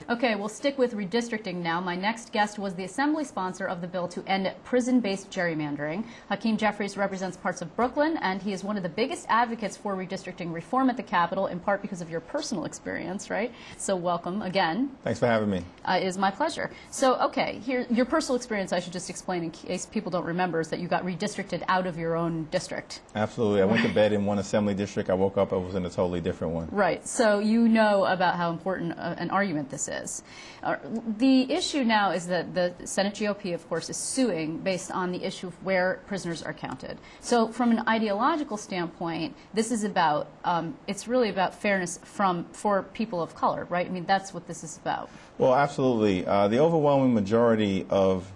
Okay, we'll stick with redistricting now. My next guest was the assembly sponsor of the bill to end prison-based gerrymandering. Hakeem Jeffries represents parts of Brooklyn, and he is one of the biggest advocates for redistricting reform at the Capitol, in part because of your personal experience, right? So welcome again. Thanks for having me. It is my pleasure. So, okay, here, your personal experience, I should just explain in case people don't remember, is that you got redistricted out of your own district. Absolutely. I went to bed in one assembly district. I woke up, I was in a totally different one. Right. So you know about how important an argument this is. The issue now is that the Senate GOP, of course, is suing based on the issue of where prisoners are counted. So from an ideological standpoint, this is about, it's really about fairness for people of color, right? I mean, that's what this is about. Well, absolutely. The overwhelming majority of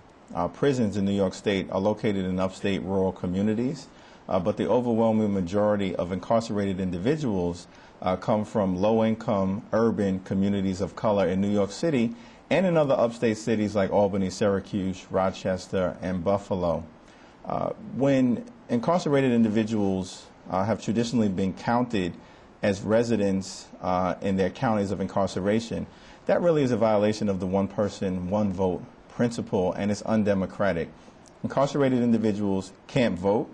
prisons in New York State are located in upstate rural communities, but the overwhelming majority of incarcerated individuals come from low-income urban communities of color in New York City and in other upstate cities like Albany, Syracuse, Rochester, and Buffalo. When incarcerated individuals have traditionally been counted as residents in their counties of incarceration, that really is a violation of the one person, one vote principle, and it's undemocratic. Incarcerated individuals can't vote.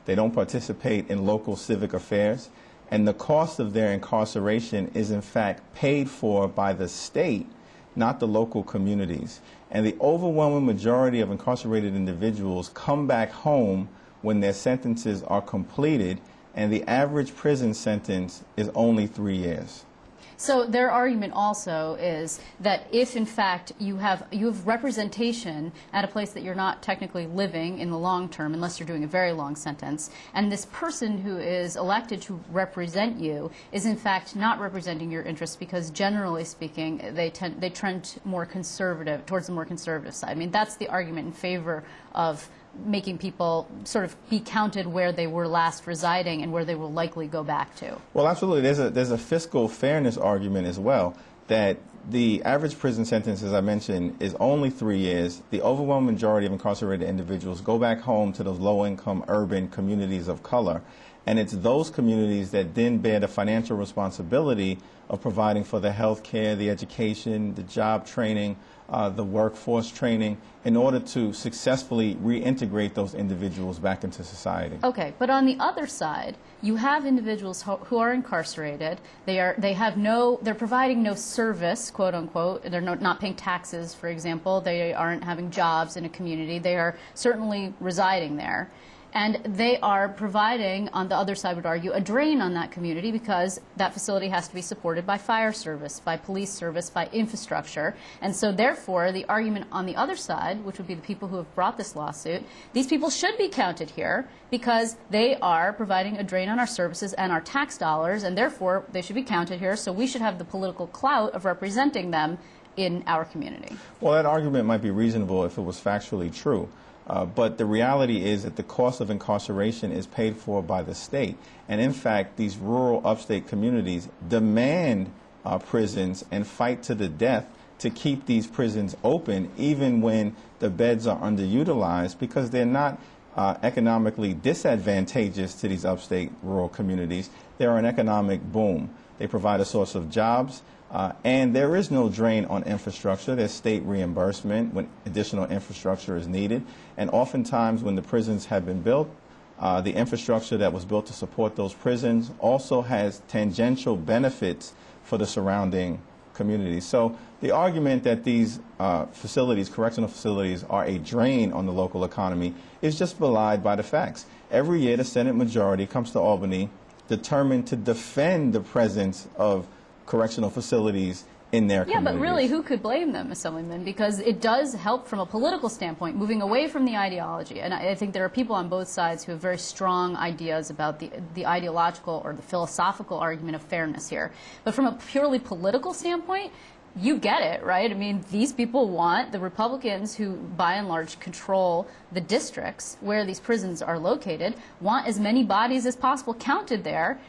They don't participate in local civic affairs. And the cost of their incarceration is, in fact, paid for by the state, not the local communities. And the overwhelming majority of incarcerated individuals come back home when their sentences are completed, and the average prison sentence is only 3 years. So their argument also is that if, in fact, you have representation at a place that you're not technically living in the long term, unless you're doing a very long sentence, and this person who is elected to represent you is, in fact, not representing your interests because, generally speaking, they trend more conservative, towards the more conservative side. I mean, that's the argument in favor of making people sort of be counted where they were last residing and where they will likely go back to. Well, absolutely. There's a fiscal fairness argument as well, that the average prison sentence, as I mentioned, is only 3 years. The overwhelming majority of incarcerated individuals go back home to those low-income urban communities of color. And it's those communities that then bear the financial responsibility of providing for the health care, the education, the job training, the workforce training, in order to successfully reintegrate those individuals back into society. Okay, but on the other side, you have individuals who are incarcerated. They're providing no service, quote unquote. They're not paying taxes, for example. They aren't having jobs in a community. They are certainly residing there. And they are providing, on the other side would argue, a drain on that community because that facility has to be supported by fire service, by police service, by infrastructure. And so therefore, the argument on the other side, which would be the people who have brought this lawsuit, these people should be counted here because they are providing a drain on our services and our tax dollars, and therefore they should be counted here, so we should have the political clout of representing them in our community. Well, that argument might be reasonable if it was factually true. But the reality is that the cost of incarceration is paid for by the state. And in fact, these rural upstate communities demand prisons and fight to the death to keep these prisons open, even when the beds are underutilized, because they're not economically disadvantageous to these upstate rural communities. They're an economic boom. They provide a source of jobs. And there is no drain on infrastructure. There's state reimbursement when additional infrastructure is needed. And oftentimes when the prisons have been built, the infrastructure that was built to support those prisons also has tangential benefits for the surrounding communities. So the argument that these facilities, correctional facilities, are a drain on the local economy is just belied by the facts. Every year the Senate majority comes to Albany determined to defend the presence of correctional facilities in their communities. Yeah, but really, who could blame them, Assemblyman? Because it does help from a political standpoint, moving away from the ideology. And I think there are people on both sides who have very strong ideas about the ideological or the philosophical argument of fairness here. But from a purely political standpoint, you get it, right? I mean, these people want, the Republicans who, by and large, control the districts where these prisons are located, want as many bodies as possible counted there,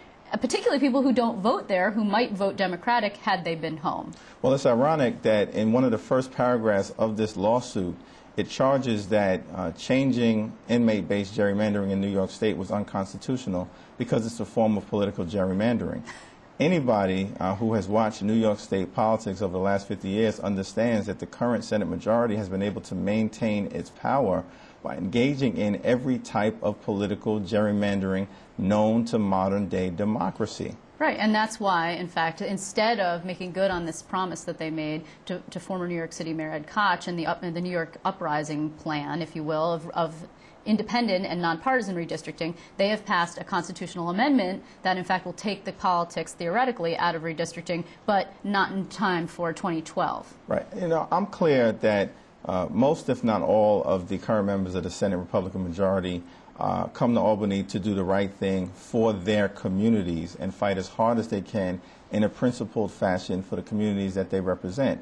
particularly people who don't vote there, who might vote Democratic had they been home. Well, it's ironic that in one of the first paragraphs of this lawsuit, it charges that changing inmate-based gerrymandering in New York State was unconstitutional because it's a form of political gerrymandering. Anybody who has watched New York State politics over the last 50 years understands that the current Senate majority has been able to maintain its power by engaging in every type of political gerrymandering known to modern-day democracy. Right, and that's why, in fact, instead of making good on this promise that they made to former New York City Mayor Ed Koch and the New York Uprising plan, if you will, of independent and nonpartisan redistricting, they have passed a constitutional amendment that, in fact, will take the politics, theoretically, out of redistricting, but not in time for 2012. Right. You know, I'm clear that most, if not all, of the current members of the Senate Republican majority come to Albany to do the right thing for their communities and fight as hard as they can in a principled fashion for the communities that they represent.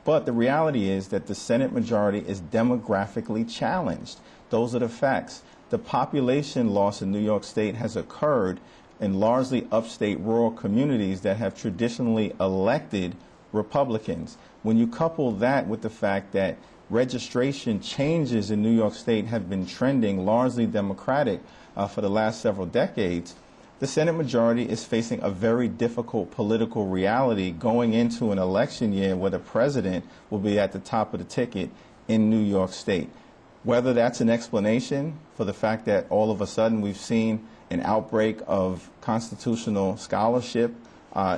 But the reality is that the Senate majority is demographically challenged. Those are the facts. The population loss in New York State has occurred in largely upstate rural communities that have traditionally elected Republicans. When you couple that with the fact that registration changes in New York State have been trending largely Democratic for the last several decades, the Senate majority is facing a very difficult political reality going into an election year where the president will be at the top of the ticket in New York State. Whether that's an explanation for the fact that all of a sudden we've seen an outbreak of constitutional scholarship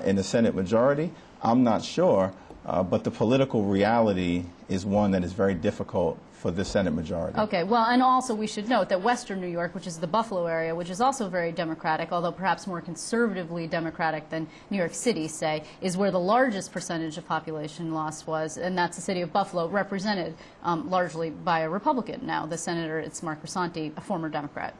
in the Senate majority, I'm not sure. But the political reality is one that is very difficult for the Senate majority. Okay, well, and also we should note that Western New York, which is the Buffalo area, which is also very Democratic, although perhaps more conservatively Democratic than New York City, say, is where the largest percentage of population loss was, and that's the city of Buffalo, represented largely by a Republican. Now, the senator, it's Mark Grisanti, a former Democrat,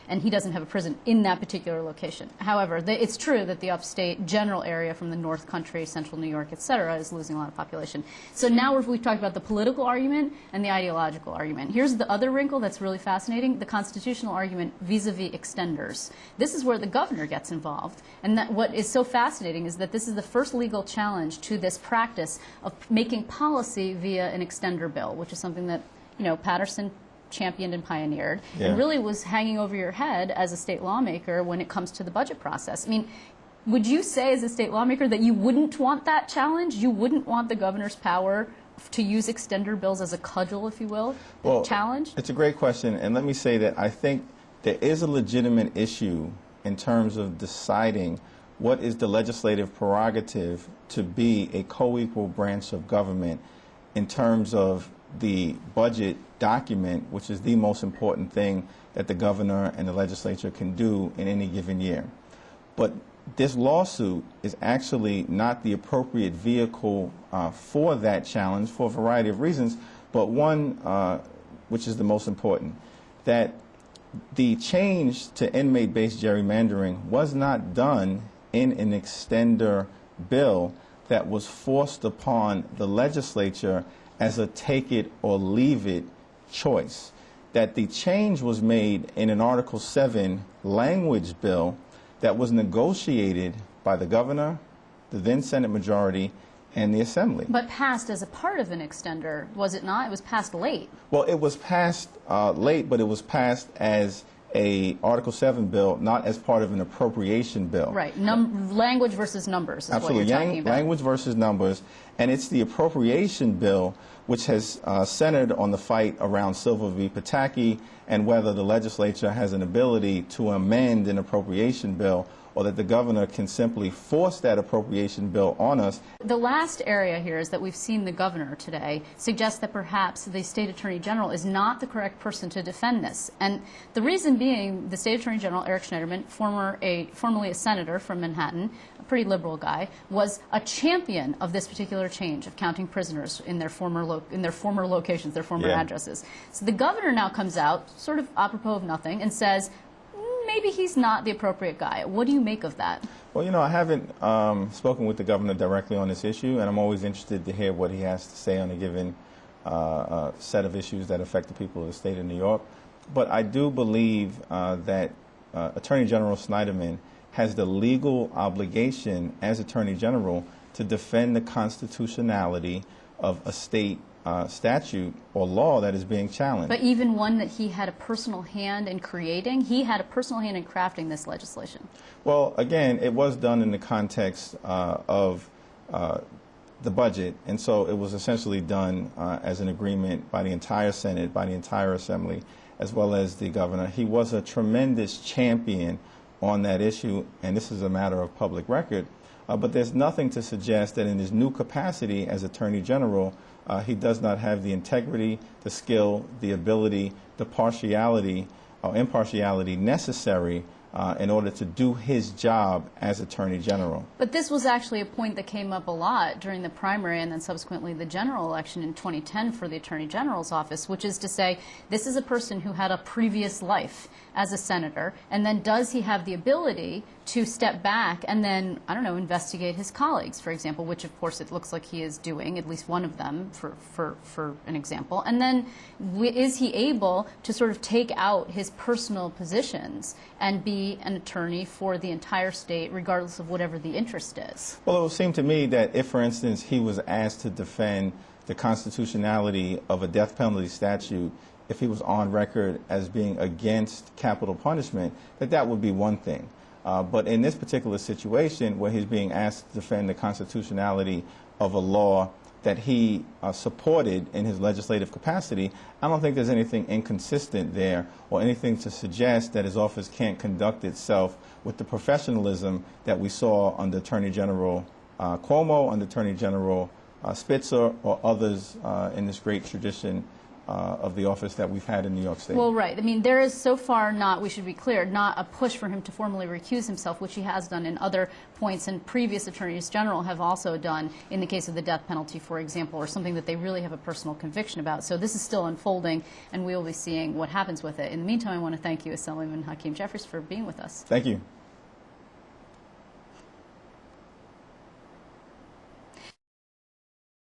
and he doesn't have a prison in that particular location. However, it's true that the upstate general area from the North Country, Central New York, et cetera, is losing a lot of population. So now we've talked about the political argument and the ideological argument. Here's the other wrinkle that's really fascinating, the constitutional argument vis-a-vis extenders. This is where the governor gets involved. And what is so fascinating is that this is the first legal challenge to this practice of making policy via an extender bill, which is something that, Patterson championed and pioneered, and really was hanging over your head as a state lawmaker when it comes to the budget process. I mean, would you say as a state lawmaker that you wouldn't want that challenge? You wouldn't want the governor's power to use extender bills as a cudgel, if you will, challenge? It's a great question, and let me say that I think there is a legitimate issue in terms of deciding what is the legislative prerogative to be a co-equal branch of government in terms of the budget document, which is the most important thing that the governor and the legislature can do in any given year. But this lawsuit is actually not the appropriate vehicle for that challenge for a variety of reasons, but one, which is the most important, that the change to inmate-based gerrymandering was not done in an extender bill that was forced upon the legislature as a take-it-or-leave-it choice. That the change was made in an Article 7 language bill that was negotiated by the governor, the then Senate majority, and the Assembly. But passed as a part of an extender, was it not? It was passed late. Well, it was passed late, but it was passed as a Article 7 bill, not as part of an appropriation bill. Right. Language versus numbers is Absolutely. what you're talking about. Language versus numbers. And it's the appropriation bill which has centered on the fight around Silver v. Pataki and whether the legislature has an ability to amend an appropriation bill or that the governor can simply force that appropriation bill on us. The last area here is that we've seen the governor today suggest that perhaps the state attorney general is not the correct person to defend this. And the reason being, the state attorney general, Eric Schneiderman, formerly a senator from Manhattan, a pretty liberal guy, was a champion of this particular change of counting prisoners in their former locations, their former addresses. So the governor now comes out, sort of apropos of nothing, and says, maybe he's not the appropriate guy. What do you make of that? Well, I haven't spoken with the governor directly on this issue, and I'm always interested to hear what he has to say on a given set of issues that affect the people of the state of New York. But I do believe that Attorney General Schneiderman has the legal obligation as Attorney General to defend the constitutionality of a state statute or law that is being challenged. But even one that he had a personal hand in creating, he had a personal hand in crafting this legislation. Well, again, it was done in the context of the budget, and so it was essentially done as an agreement by the entire Senate, by the entire Assembly, as well as the governor. He was a tremendous champion on that issue, and this is a matter of public record. But there's nothing to suggest that in his new capacity as Attorney General, he does not have the integrity, the skill, the ability, the partiality or impartiality necessary in order to do his job as Attorney General. But this was actually a point that came up a lot during the primary and then subsequently the general election in 2010 for the Attorney General's office, which is to say this is a person who had a previous life as a senator, and then does he have the ability to step back and then, I don't know, investigate his colleagues, for example, which of course it looks like he is doing, at least one of them, for an example. And then is he able to sort of take out his personal positions and be an attorney for the entire state, regardless of whatever the interest is? Well, it would seem to me that if, for instance, he was asked to defend the constitutionality of a death penalty statute, if he was on record as being against capital punishment, that would be one thing. But in this particular situation, where he's being asked to defend the constitutionality of a law that he supported in his legislative capacity, I don't think there's anything inconsistent there or anything to suggest that his office can't conduct itself with the professionalism that we saw under Attorney General Cuomo, under Attorney General Spitzer, or others in this great tradition of the office that we've had in New York State. Well, right. I mean, there is so far not, we should be clear, not a push for him to formally recuse himself, which he has done in other points, and previous attorneys general have also done in the case of the death penalty, for example, or something that they really have a personal conviction about. So this is still unfolding, and we will be seeing what happens with it. In the meantime, I want to thank you, Assemblyman Hakeem Jeffries, for being with us. Thank you.